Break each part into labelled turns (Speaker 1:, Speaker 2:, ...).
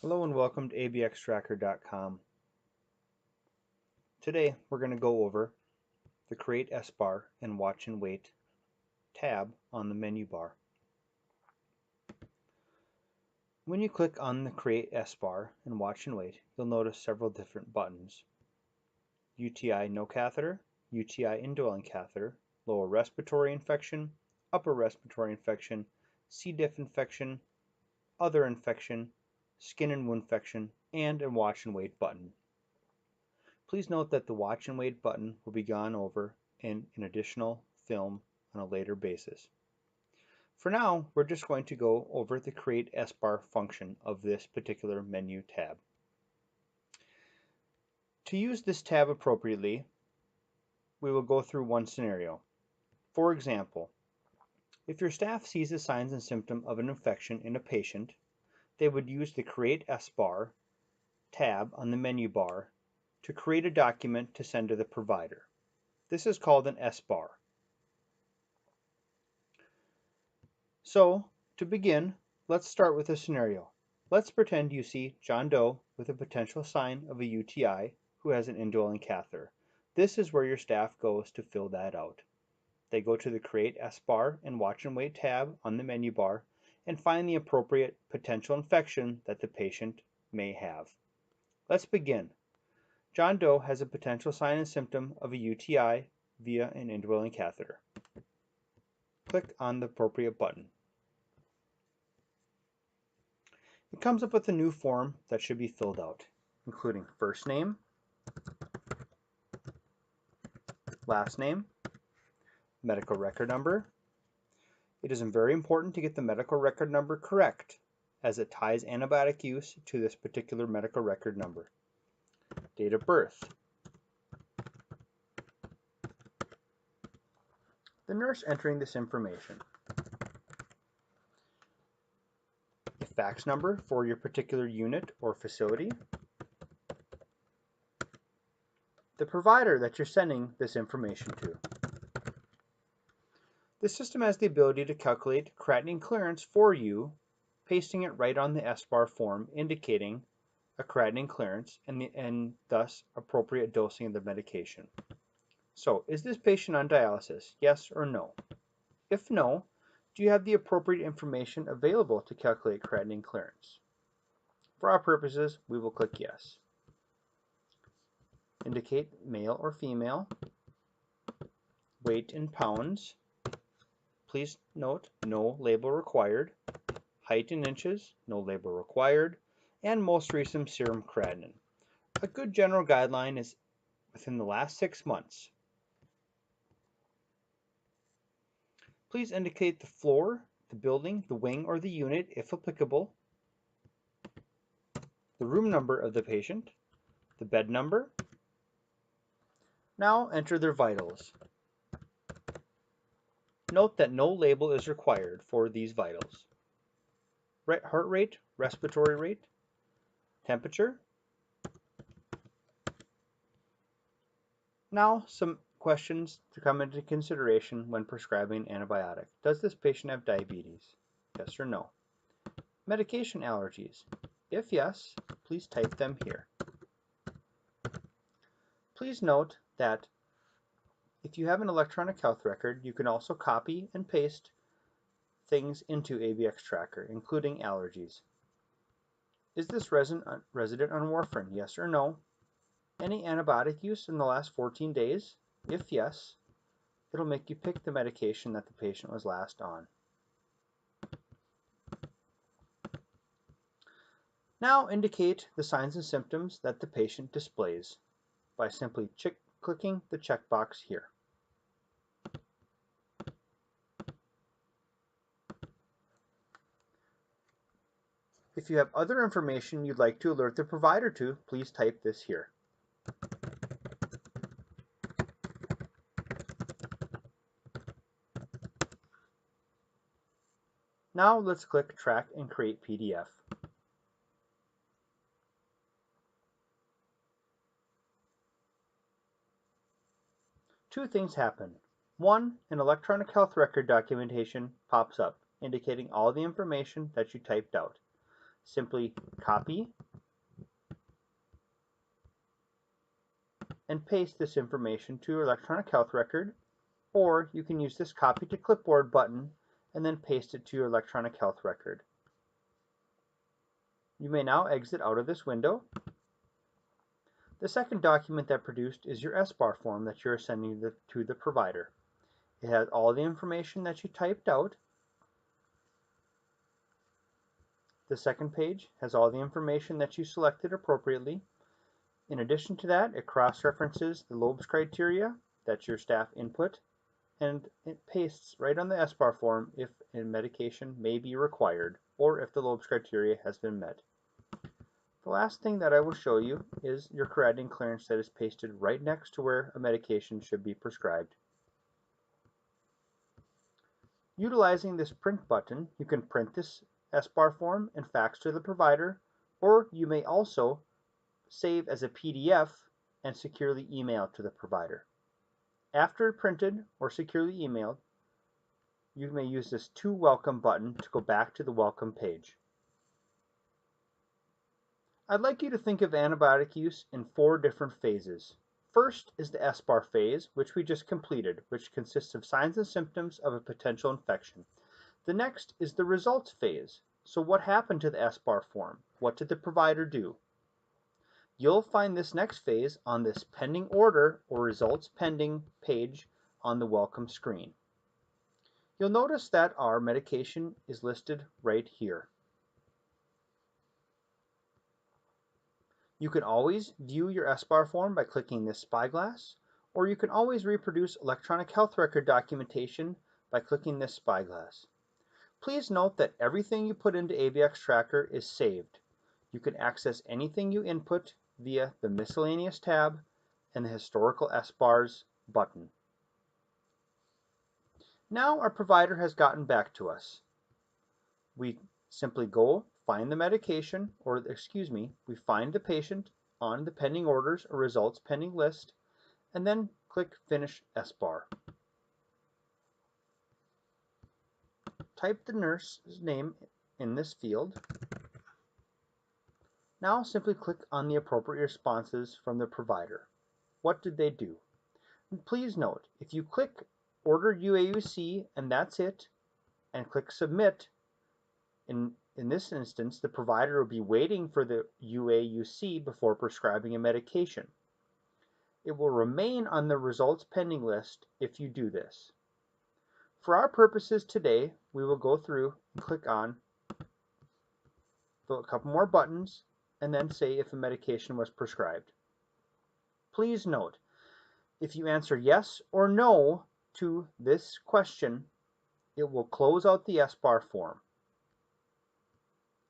Speaker 1: Hello and welcome to abxtracker.com. Today we're going to go over the Create SBAR and Watch and Wait tab on the menu bar. When you click on the Create SBAR and Watch and Wait, you'll notice several different buttons. UTI no catheter, UTI indwelling catheter, lower respiratory infection, upper respiratory infection, C. diff infection, other infection, skin and wound infection, and a Watch and Wait button. Please note that the Watch and Wait button will be gone over in an additional film on a later basis. For now, we're just going to go over the Create SBAR function of this particular menu tab. To use this tab appropriately, we will go through one scenario. For example, if your staff sees the signs and symptoms of an infection in a patient, they would use the Create SBAR tab on the menu bar to create a document to send to the provider. This is called an SBAR. So, to begin, let's start with a scenario. Let's pretend you see John Doe with a potential sign of a UTI who has an indwelling catheter. This is where your staff goes to fill that out. They go to the Create SBAR and Watch and Wait tab on the menu bar and find the appropriate potential infection that the patient may have. Let's begin. John Doe has a potential sign and symptom of a UTI via an indwelling catheter. Click on the appropriate button. It comes up with a new form that should be filled out, including first name, last name, medical record number. It is very important to get the medical record number correct, as it ties antibiotic use to this particular medical record number. Date of birth. The nurse entering this information. A fax number for your particular unit or facility. The provider that you're sending this information to. The system has the ability to calculate creatinine clearance for you, pasting it right on the SBAR form indicating a creatinine clearance and thus appropriate dosing of the medication. So, is this patient on dialysis? Yes or no? If no, do you have the appropriate information available to calculate creatinine clearance? For our purposes, we will click yes. Indicate male or female. Weight in pounds. Please note, no label required. Height in inches, no label required. And most recent serum creatinine. A good general guideline is within the last 6 months. Please indicate the floor, the building, the wing, or the unit, if applicable, the room number of the patient, the bed number. Now enter their vitals. Note that no label is required for these vitals. Heart rate, respiratory rate, temperature. Now some questions to come into consideration when prescribing an antibiotic. Does this patient have diabetes? Yes or no? Medication allergies? If yes, please type them here. Please note that if you have an electronic health record, you can also copy and paste things into abxtracker, including allergies. Is this resident on warfarin? Yes or no? Any antibiotic use in the last 14 days? If yes, it'll make you pick the medication that the patient was last on. Now indicate the signs and symptoms that the patient displays by simply clicking the checkbox here. If you have other information you'd like to alert the provider to, please type this here. Now let's click Track and Create PDF. Two things happen. One, an electronic health record documentation pops up, indicating all the information that you typed out. simply copy and paste this information to your electronic health record, or you can use this copy to clipboard button and then paste it to your electronic health record. You may now exit out of this window. The second document that produced is your SBAR form that you're sending to the provider. It has all the information that you typed out. The second page has all the information that you selected appropriately. In addition to that, it cross-references the Loeb's criteria that your staff input, and it pastes right on the SBAR form if a medication may be required or if the Loeb's criteria has been met. The last thing that I will show you is your creatinine clearance that is pasted right next to where a medication should be prescribed. Utilizing this print button, you can print this SBAR form and fax to the provider, or you may also save as a PDF and securely email to the provider. After printed or securely emailed, you may use this To Welcome button to go back to the welcome page. I'd like you to think of antibiotic use in 4 different phases. First is the SBAR phase, which we just completed, which consists of signs and symptoms of a potential infection. The next is the results phase. So what happened to the SBAR form? What did the provider do? You'll find this next phase on this pending order or results pending page on the welcome screen. You'll notice that our medication is listed right here. You can always view your SBAR form by clicking this spyglass, or you can always reproduce electronic health record documentation by clicking this spyglass. Please note that everything you put into abxtracker is saved. You can access anything you input via the Miscellaneous tab and the Historical SBARs button. Now our provider has gotten back to us. We simply go find the medication, we find the patient on the pending orders or results pending list, and then click Finish SBAR. Type the nurse's name in this field. Now simply click on the appropriate responses from the provider. What did they do? And please note, if you click Order UAUC and that's it, and click Submit, in this instance, the provider will be waiting for the UAUC before prescribing a medication. It will remain on the results pending list if you do this. For our purposes today, we will go through and click on a couple more buttons and then say if a medication was prescribed. Please note, if you answer yes or no to this question, it will close out the SBAR form,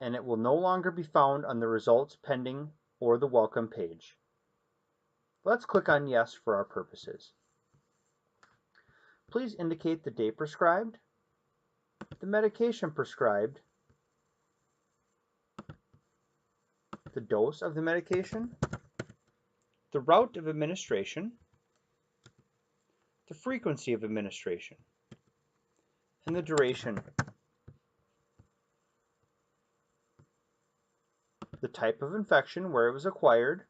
Speaker 1: and it will no longer be found on the results pending or the welcome page. Let's click on yes for our purposes. Please indicate the date prescribed, the medication prescribed, the dose of the medication, the route of administration, the frequency of administration, and the duration. The type of infection, where it was acquired.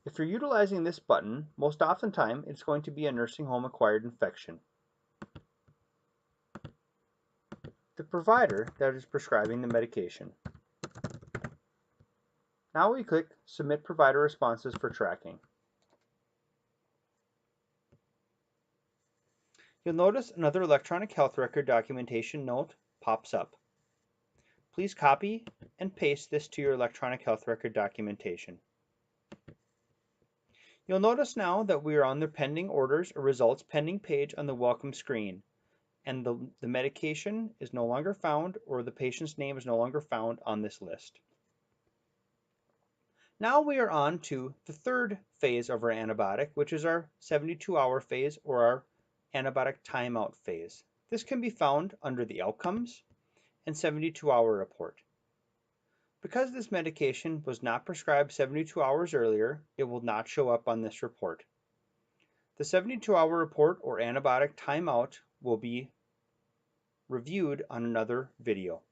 Speaker 1: If you're utilizing this button, most oftentimes it's going to be a nursing home acquired infection. The provider that is prescribing the medication. Now we click Submit Provider Responses for tracking. You'll notice another electronic health record documentation note pops up. Please copy and paste this to your electronic health record documentation. You'll notice now that we are on the pending orders or results pending page on the welcome screen, and the medication is no longer found, or the patient's name is no longer found on this list. Now we are on to the third phase of our antibiotic, which is our 72-hour phase or our antibiotic timeout phase. This can be found under the Outcomes and 72-hour report. Because this medication was not prescribed 72 hours earlier, it will not show up on this report. The 72-hour report or antibiotic timeout will be reviewed on another video.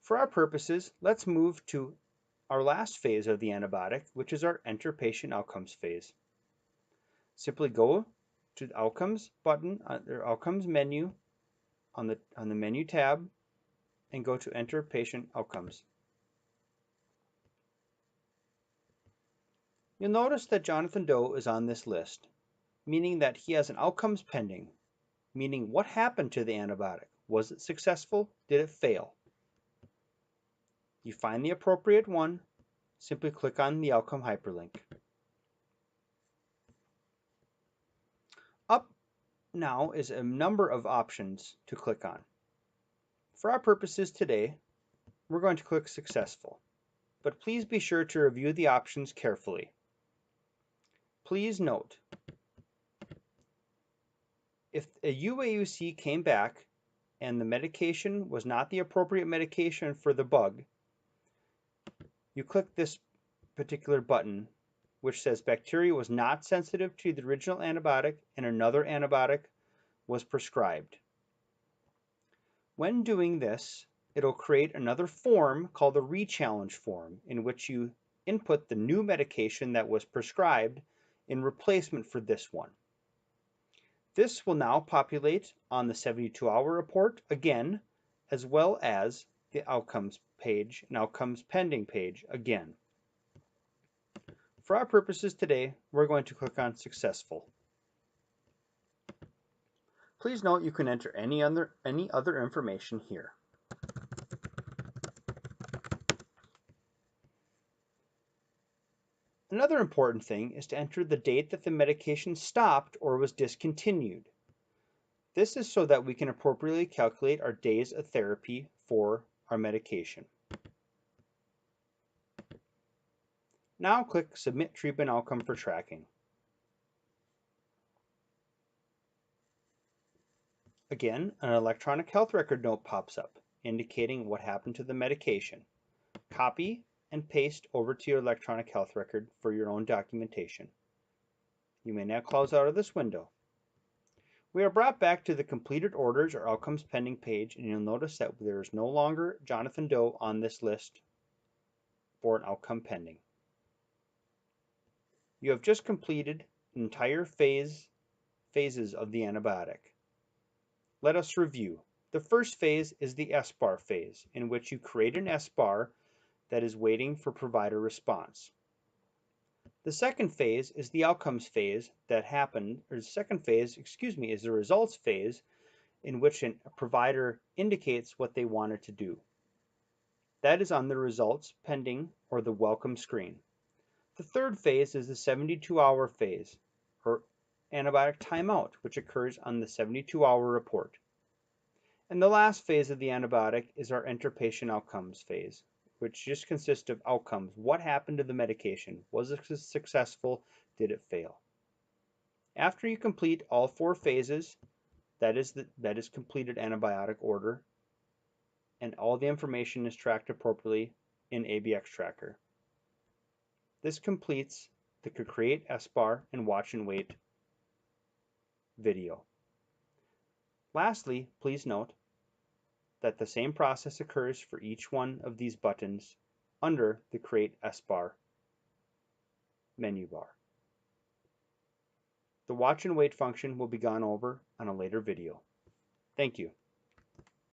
Speaker 1: For our purposes, let's move to our last phase of the antibiotic, which is our enter patient outcomes phase. Simply go to the outcomes button, or outcomes menu on the menu tab, and go to enter patient outcomes. You'll notice that Jonathan Doe is on this list, meaning that he has an outcomes pending, meaning what happened to the antibiotic? Was it successful? Did it fail? You find the appropriate one, simply click on the outcome hyperlink. Up now is a number of options to click on. For our purposes today, we're going to click successful, but please be sure to review the options carefully. Please note, if a UAUC came back and the medication was not the appropriate medication for the bug, you click this particular button which says bacteria was not sensitive to the original antibiotic and another antibiotic was prescribed. When doing this, it'll create another form called the re-challenge form, in which you input the new medication that was prescribed in replacement for this one. This will now populate on the 72-hour report again, as well as the outcomes page and outcomes pending page again. For our purposes today, we're going to click on successful. Please note you can enter any other information here. Another important thing is to enter the date that the medication stopped or was discontinued. This is so that we can appropriately calculate our days of therapy for our medication. Now click Submit Treatment Outcome for Tracking. Again, an electronic health record note pops up, indicating what happened to the medication. Copy and paste over to your electronic health record for your own documentation. You may now close out of this window. We are brought back to the completed orders or outcomes pending page, and you'll notice that there is no longer Jonathan Doe on this list for an outcome pending. You have just completed entire phases of the antibiotic. Let us review. The first phase is the SBAR phase, in which you create an SBAR that is waiting for provider response. The second phase is the outcomes phase that happened, or the second phase, is the results phase, in which a provider indicates what they wanted to do. That is on the results pending or the welcome screen. The third phase is the 72-hour phase, or antibiotic timeout, which occurs on the 72-hour report. And the last phase of the antibiotic is our enter patient outcomes phase, which just consists of outcomes. What happened to the medication? Was it successful? Did it fail? After you complete all 4 phases, that is completed antibiotic order, and all the information is tracked appropriately in abxtracker. This completes the create SBAR and watch and wait video. Lastly, please note that the same process occurs for each one of these buttons under the Create SBAR menu bar. The watch and wait function will be gone over on a later video. Thank you.